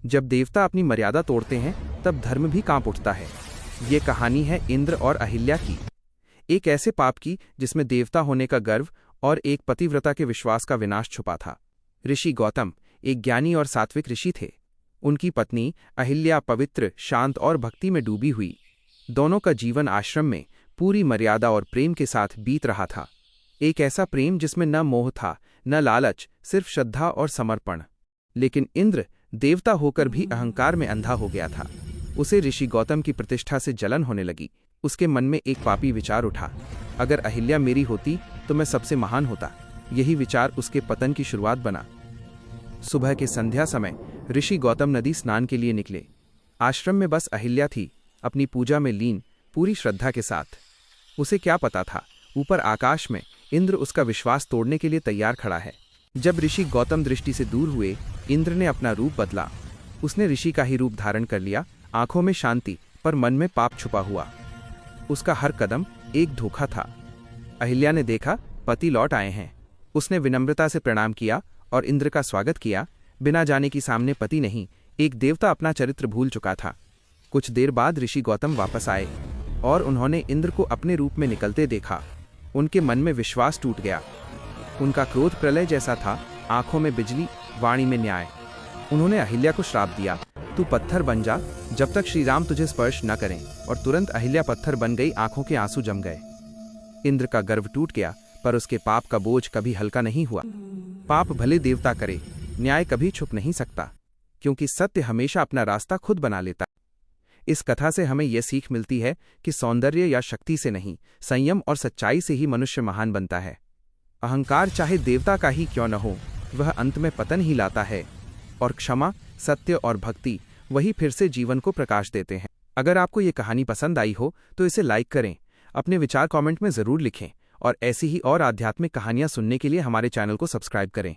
जब देवता अपनी मर्यादा तोड़ते हैं तब धर्म भी कांप उठता है। ये कहानी है इंद्र और अहिल्या की, एक ऐसे पाप की जिसमें देवता होने का गर्व और एक पतिव्रता के विश्वास का विनाश छुपा था। ऋषि गौतम एक ज्ञानी और सात्विक ऋषि थे। उनकी पत्नी अहिल्या पवित्र, शांत और भक्ति में डूबी हुई। दोनों का जीवन आश्रम में पूरी मर्यादा और प्रेम के साथ बीत रहा था। एक ऐसा प्रेम जिसमें न मोह था, न लालच, सिर्फ श्रद्धा और समर्पण। लेकिन इंद्र देवता होकर भी अहंकार में अंधा हो गया था। उसे ऋषि गौतम की प्रतिष्ठा से जलन होने लगी। उसके मन में एक पापी विचार उठा, अगर अहिल्या मेरी होती तो मैं सबसे महान होता। यही विचार उसके पतन की शुरुआत बना। सुबह के संध्या समय ऋषि गौतम नदी स्नान के लिए निकले। आश्रम में बस अहिल्या थी, अपनी पूजा में लीन, पूरी श्रद्धा के साथ। उसे क्या पता था, ऊपर आकाश में इंद्र उसका विश्वास तोड़ने के लिए तैयार खड़ा है। जब ऋषि गौतम दृष्टि से दूर हुए, इंद्र ने अपना रूप बदला। उसने ऋषि का ही रूप धारण कर लिया, आंखों में शांति पर मन में पाप छुपा हुआ। उसका हर कदम एक धोखा था। अहिल्या ने देखा, पति लौट आए हैं। उसने विनम्रता से प्रणाम किया और इंद्र का स्वागत किया, बिना जाने कि सामने पति नहीं, एक देवता अपना चरित्र भूल चुका था। कुछ देर बाद ऋषि गौतम वापस आए और उन्होंने इंद्र को अपने रूप में निकलते देखा। उनके मन में विश्वास टूट गया। उनका क्रोध प्रलय जैसा था, आंखों में बिजली, वाणी में न्याय। उन्होंने अहिल्या को श्राप दिया, तू पत्थर बन जा जब तक श्री राम तुझे स्पर्श न करें। और तुरंत अहिल्या पत्थर बन गई, आंखों के आंसू जम गए। इंद्र का गर्व टूट गया, पर उसके पाप का बोझ कभी हल्का नहीं हुआ। पाप भले देवता करे, न्याय कभी छुप नहीं सकता, क्योंकि सत्य हमेशा अपना रास्ता खुद बना लेता। इस कथा से हमें यह सीख मिलती है कि सौंदर्य या शक्ति से नहीं, संयम और सच्चाई से ही मनुष्य महान बनता है। अहंकार चाहे देवता का ही क्यों न हो, वह अंत में पतन ही लाता है। और क्षमा, सत्य और भक्ति वही फिर से जीवन को प्रकाश देते हैं। अगर आपको ये कहानी पसंद आई हो तो इसे लाइक करें, अपने विचार कमेंट में ज़रूर लिखें और ऐसी ही और आध्यात्मिक कहानियां सुनने के लिए हमारे चैनल को सब्सक्राइब करें।